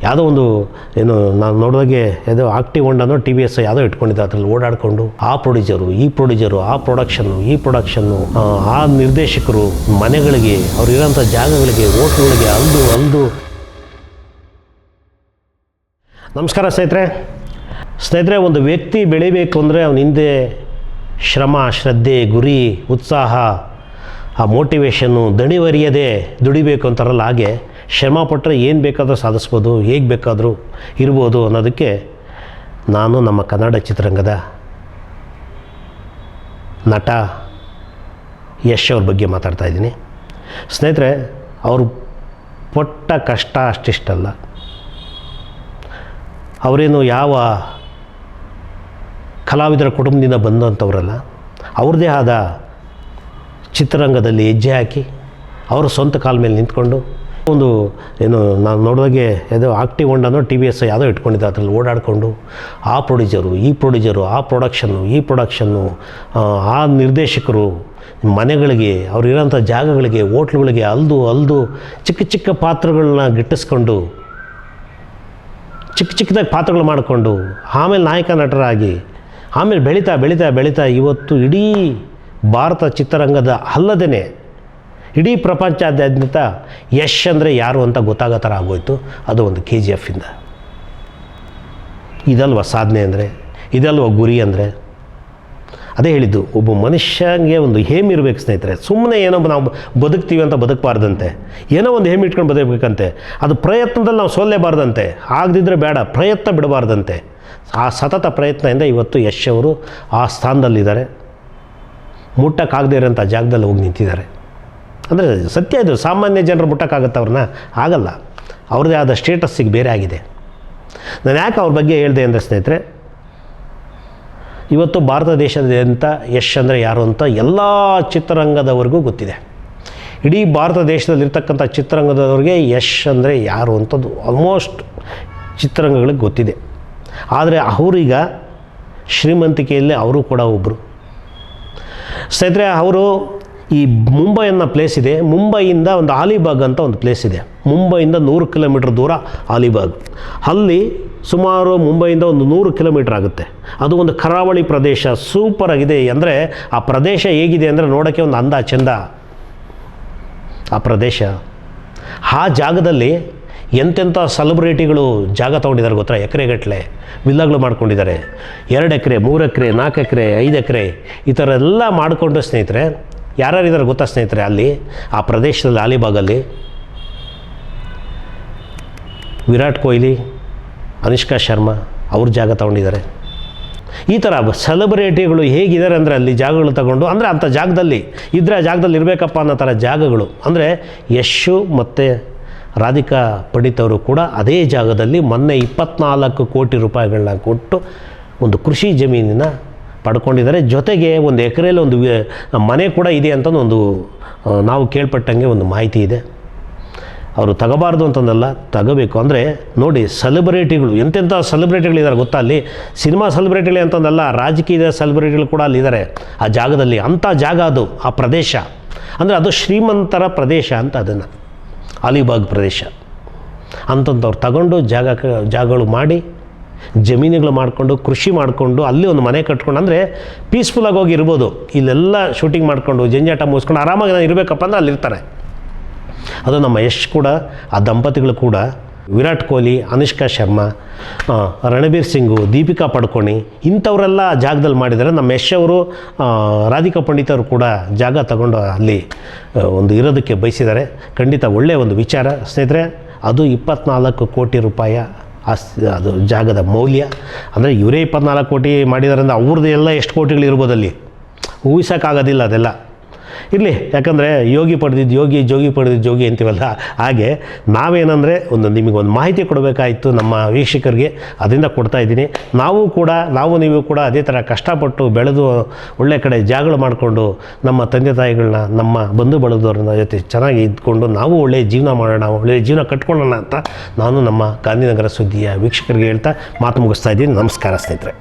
ಯಾವುದೋ ಒಂದು ಏನು ನಾನು ನೋಡಿದಾಗೆ ಯಾವುದೋ ಆಕ್ಟಿವ್ ಹೊಂಡನೋ ಟಿ ವಿ ಎಸ್ ಯಾವುದೋ ಇಟ್ಕೊಂಡಿದ್ದೆ, ಅದರಲ್ಲಿ ಓಡಾಡಿಕೊಂಡು ಆ ಪ್ರೊಡ್ಯೂಸರು ಈ ಪ್ರೊಡ್ಯೂಸರು ಆ ಪ್ರೊಡಕ್ಷನ್ನು ಈ ಪ್ರೊಡಕ್ಷನ್ನು ಆ ನಿರ್ದೇಶಕರು ಮನೆಗಳಿಗೆ ಅವ್ರು ಇರೋಂಥ ಜಾಗಗಳಿಗೆ ಹೋಟ್ಲುಗಳಿಗೆ ಅಲ್ದು. ನಮಸ್ಕಾರ ಸ್ನೇಹಿತರೆ, ಒಂದು ವ್ಯಕ್ತಿ ಬೆಳಿಬೇಕು ಅಂದರೆ ಅವನ ಹಿಂದೆ ಶ್ರಮ, ಶ್ರದ್ಧೆ, ಗುರಿ, ಉತ್ಸಾಹ, ಆ ಮೋಟಿವೇಶನ್ನು ದಣಿವರಿಯದೆ ದುಡಿಬೇಕು ಅಂತಾರಲ್ಲ, ಹಾಗೆ ಶ್ರಮ ಪಟ್ಟರೆ ಏನು ಬೇಕಾದರೂ ಸಾಧಿಸ್ಬೋದು, ಹೇಗೆ ಬೇಕಾದರೂ ಇರ್ಬೋದು ಅನ್ನೋದಕ್ಕೆ ನಾನು ನಮ್ಮ ಕನ್ನಡ ಚಿತ್ರರಂಗದ ನಟ ಯಶ್ ಅವ್ರ ಬಗ್ಗೆ ಮಾತಾಡ್ತಾ ಇದ್ದೀನಿ. ಸ್ನೇಹಿತರೆ, ಅವರು ಪಟ್ಟ ಕಷ್ಟ ಅಷ್ಟಿಷ್ಟಲ್ಲ. ಅವರೇನು ಯಾವ ಕಲಾವಿದರ ಕುಟುಂಬದಿಂದ ಬಂದಂಥವರಲ್ಲ. ಅವ್ರದ್ದೇ ಆದ ಚಿತ್ರರಂಗದಲ್ಲಿ ಹೆಜ್ಜೆ ಹಾಕಿ ಅವರು ಸ್ವಂತ ಕಾಲ ಮೇಲೆ ನಿಂತ್ಕೊಂಡು ಒಂದು ಏನು ನಾನು ನೋಡಿದಾಗೆ ಯಾವುದೋ ಆಕ್ಟಿವ್ ಹೊಂಡನೋ ಟಿ ವಿ ಎಸ್ ಯಾವುದೋ ಇಟ್ಕೊಂಡಿದ್ದೆ, ಅದರಲ್ಲಿ ಓಡಾಡಿಕೊಂಡು ಆ ಪ್ರೊಡ್ಯೂಸರು ಈ ಪ್ರೊಡ್ಯೂಸರು ಆ ಪ್ರೊಡಕ್ಷನ್ನು ಈ ಪ್ರೊಡಕ್ಷನ್ನು ಆ ನಿರ್ದೇಶಕರು ಮನೆಗಳಿಗೆ ಅವ್ರು ಇರೋಂಥ ಜಾಗಗಳಿಗೆ ಹೋಟ್ಲುಗಳಿಗೆ ಅಲ್ದು ಚಿಕ್ಕ ಚಿಕ್ಕ ಪಾತ್ರಗಳನ್ನ ಗಿಟ್ಟಿಸ್ಕೊಂಡು ಚಿಕ್ಕದಾಗಿ ಪಾತ್ರಗಳು ಮಾಡಿಕೊಂಡು ಆಮೇಲೆ ನಾಯಕ ನಟರಾಗಿ ಆಮೇಲೆ ಬೆಳೀತಾ ಇವತ್ತು ಇಡೀ ಭಾರತ ಚಿತ್ರರಂಗದ ಅಲ್ಲದೇ ಇಡೀ ಪ್ರಪಂಚಾದ್ಯಂತ ಯಶ್ ಅಂದರೆ ಯಾರು ಅಂತ ಗೊತ್ತಾಗೋ ಥರ ಆಗೋಯ್ತು. ಅದು ಒಂದು KGF ಇಂದ. ಇದಲ್ವ ಸಾಧನೆ ಅಂದರೆ, ಇದಲ್ವ ಗುರಿ ಅಂದರೆ. ಅದೇ ಹೇಳಿದ್ದು, ಒಬ್ಬ ಮನುಷ್ಯನಿಗೆ ಒಂದು ಹೇಮ್ ಇರಬೇಕು ಸ್ನೇಹಿತರೆ. ಸುಮ್ಮನೆ ಏನೋ ನಾವು ಬದುಕ್ತೀವಿ ಅಂತ ಬದುಕಬಾರ್ದಂತೆ, ಏನೋ ಒಂದು ಹೇಮ್ ಇಟ್ಕೊಂಡು ಬದುಕಬೇಕಂತೆ. ಅದು ಪ್ರಯತ್ನದಲ್ಲಿ ನಾವು ಸೋಲ್ಲೇಬಾರ್ದಂತೆ, ಆಗದಿದ್ದರೆ ಬೇಡ, ಪ್ರಯತ್ನ ಬಿಡಬಾರ್ದಂತೆ. ಆ ಸತತ ಪ್ರಯತ್ನದಿಂದ ಇವತ್ತು ಯಶ್ ಅವರು ಆ ಸ್ಥಾನದಲ್ಲಿದ್ದಾರೆ. ಮುಟ್ಟಕ್ಕಾಗದೇ ಇರೋಂಥ ಜಾಗದಲ್ಲಿ ಹೋಗಿ ನಿಂತಿದ್ದಾರೆ. ಅಂದರೆ ಸತ್ಯ ಇದು. ಸಾಮಾನ್ಯ ಜನರು ಮುಟ್ಟಕ್ಕಾಗತ್ತೆ ಅವ್ರನ್ನ? ಆಗಲ್ಲ. ಅವ್ರದ್ದೇ ಆದ ಸ್ಟೇಟಸ್ಸಿಗೆ ಬೇರೆ ಆಗಿದೆ. ನಾನು ಯಾಕೆ ಅವ್ರ ಬಗ್ಗೆ ಹೇಳಿದೆ ಅಂದರೆ ಸ್ನೇಹಿತರೆ, ಇವತ್ತು ಭಾರತ ದೇಶದಾದ್ಯಂತ ಯಶ್ ಅಂದರೆ ಯಾರು ಅಂತ ಎಲ್ಲ ಚಿತ್ರರಂಗದವರೆಗೂ ಗೊತ್ತಿದೆ. ಇಡೀ ಭಾರತ ದೇಶದಲ್ಲಿರ್ತಕ್ಕಂಥ ಚಿತ್ರರಂಗದವ್ರಿಗೆ ಯಶ್ ಅಂದರೆ ಯಾರು ಅಂತದ್ದು ಆಲ್ಮೋಸ್ಟ್ ಚಿತ್ರರಂಗಗಳಿಗೆ ಗೊತ್ತಿದೆ. ಆದರೆ ಅವರೀಗ ಶ್ರೀಮಂತಿಕೆಯಲ್ಲಿ ಅವರು ಕೂಡ ಒಬ್ಬರು. ಸ್ನೇಹಿತರೆ, ಅವರು ಈ ಮುಂಬೈ ಅನ್ನೋ ಪ್ಲೇಸ್ ಇದೆ. ಮುಂಬೈಯಿಂದ ಒಂದು ಅಲಿಬಾಗ್ ಅಂತ ಒಂದು ಪ್ಲೇಸ್ ಇದೆ. ಮುಂಬೈಯಿಂದ 100 ಕಿಲೋಮೀಟ್ರ್ ದೂರ ಅಲಿಬಾಗ್. ಅಲ್ಲಿ ಸುಮಾರು ಮುಂಬೈಯಿಂದ ಒಂದು 100 ಕಿಲೋಮೀಟ್ರ್ ಆಗುತ್ತೆ. ಅದು ಒಂದು ಕರಾವಳಿ ಪ್ರದೇಶ, ಸೂಪರಾಗಿದೆ. ಅಂದರೆ ಆ ಪ್ರದೇಶ ಹೇಗಿದೆ ಅಂದರೆ ನೋಡೋಕ್ಕೆ ಒಂದು ಅಂದ ಚಂದ ಆ ಪ್ರದೇಶ. ಆ ಜಾಗದಲ್ಲಿ ಎಂತೆಂಥ ಸೆಲೆಬ್ರಿಟಿಗಳು ಜಾಗ ತೊಗೊಂಡಿದ್ದಾರೆ ಗೊತ್ತಾ? ಎಕರೆಗಟ್ಟಲೆ ವಿಲ್ಲಾಗಳು ಮಾಡ್ಕೊಂಡಿದ್ದಾರೆ. 2 ಎಕರೆ, 3 ಎಕರೆ, 4 ಎಕರೆ, 5 ಎಕರೆ ಈ ಥರ ಎಲ್ಲ ಮಾಡಿಕೊಂಡು ಸ್ನೇಹಿತರೆ, ಯಾರ್ಯಾರಿದ್ದಾರೆ ಗೊತ್ತಾ ಸ್ನೇಹಿತರೆ? ಅಲ್ಲಿ ಆ ಪ್ರದೇಶದಲ್ಲಿ ಅಲಿಬಾಗಲ್ಲಿ ವಿರಾಟ್ ಕೊಹ್ಲಿ, ಅನುಷ್ಕಾ ಶರ್ಮಾ ಅವ್ರ ಜಾಗ ತೊಗೊಂಡಿದ್ದಾರೆ. ಈ ಥರ ಸೆಲೆಬ್ರಿಟಿಗಳು ಹೇಗಿದ್ದಾರೆ ಅಂದರೆ ಅಲ್ಲಿ ಜಾಗಗಳು ತಗೊಂಡು, ಅಂದರೆ ಅಂಥ ಜಾಗದಲ್ಲಿ ಇದ್ದರೆ ಆ ಜಾಗದಲ್ಲಿ ಇರಬೇಕಪ್ಪ ಅನ್ನೋ ಥರ ಜಾಗಗಳು. ಅಂದರೆ ಯಶು ಮತ್ತು ರಾಧಿಕಾ ಪಂಡಿತ್ ಅವರು ಕೂಡ ಅದೇ ಜಾಗದಲ್ಲಿ ಮೊನ್ನೆ 24 ಕೋಟಿ ರೂಪಾಯಿಗಳನ್ನ ಕೊಟ್ಟು ಒಂದು ಕೃಷಿ ಜಮೀನಿನ ಪಡ್ಕೊಂಡಿದ್ದಾರೆ. ಜೊತೆಗೆ ಒಂದು ಎಕರೆಯಲ್ಲಿ ಒಂದು ಮನೆ ಕೂಡ ಇದೆ ಅಂತ ಒಂದು ನಾವು ಕೇಳ್ಪಟ್ಟಂಗೆ ಒಂದು ಮಾಹಿತಿ ಇದೆ. ಅವರು ತಗೋಬಾರ್ದು ಅಂತಂದಲ್ಲ, ತಗೋಬೇಕು. ಅಂದರೆ ನೋಡಿ, ಸೆಲೆಬ್ರಿಟಿಗಳು ಎಂತೆಂಥ ಸೆಲೆಬ್ರಿಟಿಗಳಿದ್ದಾರೆ ಗೊತ್ತಾ? ಅಲ್ಲಿ ಸಿನಿಮಾ ಸೆಲೆಬ್ರಿಟಿಗಳು ಅಂತಂದಲ್ಲ, ರಾಜಕೀಯದ ಸೆಲೆಬ್ರಿಟಿಗಳು ಕೂಡ ಅಲ್ಲಿದ್ದಾರೆ ಆ ಜಾಗದಲ್ಲಿ. ಅಂಥ ಜಾಗ ಅದು, ಆ ಪ್ರದೇಶ. ಅಂದರೆ ಅದು ಶ್ರೀಮಂತರ ಪ್ರದೇಶ ಅಂತ, ಅದನ್ನು ಅಲಿಬಾಗ್ ಪ್ರದೇಶ ಅಂತಂಥವ್ರು ತಗೊಂಡು ಜಾಗಗಳು ಮಾಡಿ ಜಮೀನುಗಳು ಮಾಡಿಕೊಂಡು ಕೃಷಿ ಮಾಡಿಕೊಂಡು ಅಲ್ಲಿ ಒಂದು ಮನೆ ಕಟ್ಕೊಂಡು, ಅಂದರೆ ಪೀಸ್ಫುಲ್ಲಾಗಿ ಹೋಗಿ ಇರ್ಬೋದು. ಇಲ್ಲೆಲ್ಲ ಶೂಟಿಂಗ್ ಮಾಡಿಕೊಂಡು ಜಂಜಾಟ ಮುಗಿಸ್ಕೊಂಡು ಆರಾಮಾಗಿ ನಾನು ಇರಬೇಕಪ್ಪ ಅಂದರೆ ಅಲ್ಲಿರ್ತಾರೆ. ಅದು ನಮ್ಮ ಯಶ್ ಕೂಡ, ಆ ದಂಪತಿಗಳು ಕೂಡ, ವಿರಾಟ್ ಕೊಹ್ಲಿ, ಅನುಷ್ಕಾ ಶರ್ಮಾ, ರಣಬೀರ್ ಸಿಂಗು, ದೀಪಿಕಾ ಪಡುಕೋಣೆ ಇಂಥವರೆಲ್ಲ ಜಾಗದಲ್ಲಿ ಮಾಡಿದ್ದಾರೆ. ನಮ್ಮ ಯಶ್ ಅವರು, ರಾಧಿಕಾ ಪಂಡಿತ್ ಅವರು ಕೂಡ ಜಾಗ ತಗೊಂಡು ಅಲ್ಲಿ ಒಂದು ಇರೋದಕ್ಕೆ ಬಯಸಿದ್ದಾರೆ. ಖಂಡಿತ ಒಳ್ಳೆಯ ಒಂದು ವಿಚಾರ ಸ್ನೇಹಿತರೆ. ಅದು 24 ಕೋಟಿ ರೂಪಾಯಿ ಅದು ಜಾಗದ ಮೌಲ್ಯ. ಅಂದರೆ ಇವರೇ 24 ಕೋಟಿ ಮಾಡಿದ್ದಾರೆ ಅಂದರೆ ಅವ್ರದ್ದು ಎಲ್ಲ ಎಷ್ಟು ಕೋಟಿಗಳಿರ್ಬೋದು ಅಲ್ಲಿ, ಊಹಿಸೋಕ್ಕಾಗೋದಿಲ್ಲ ಅದೆಲ್ಲ. ಇರಲಿ, ಯಾಕಂದರೆ ಯೋಗಿ ಪಡೆದಿದ್ದು ಯೋಗಿ, ಜೋಗಿ ಪಡೆದಿದ್ದು ಜೋಗಿ ಅಂತೀವಲ್ಲ, ಹಾಗೆ ನಾವೇನಂದರೆ ನಿಮಗೊಂದು ಮಾಹಿತಿ ಕೊಡಬೇಕಾಯಿತು ನಮ್ಮ ವೀಕ್ಷಕರಿಗೆ, ಅದರಿಂದ ಕೊಡ್ತಾಯಿದ್ದೀನಿ. ನಾವು ನೀವು ಕೂಡ ಅದೇ ಥರ ಕಷ್ಟಪಟ್ಟು ಬೆಳೆದು ಒಳ್ಳೆ ಕಡೆ ಜಾಗಗಳು ಮಾಡಿಕೊಂಡು ನಮ್ಮ ತಂದೆ ತಾಯಿಗಳನ್ನ, ನಮ್ಮ ಬಂಧು ಬಳಗದವ್ರನ್ನ ಜೊತೆ ಚೆನ್ನಾಗಿ ಇದ್ಕೊಂಡು ನಾವು ಒಳ್ಳೆಯ ಜೀವನ ಮಾಡೋಣ, ಒಳ್ಳೆಯ ಜೀವನ ಕಟ್ಕೊಳ್ಳೋಣ ಅಂತ ನಾನು ನಮ್ಮ ಗಾಂಧಿನಗರ ಸುದ್ದಿಯ ವೀಕ್ಷಕರಿಗೆ ಹೇಳ್ತಾ ಮಾತು ಮುಗಿಸ್ತಾ ಇದ್ದೀನಿ. ನಮಸ್ಕಾರ ಸ್ನೇಹಿತರೆ.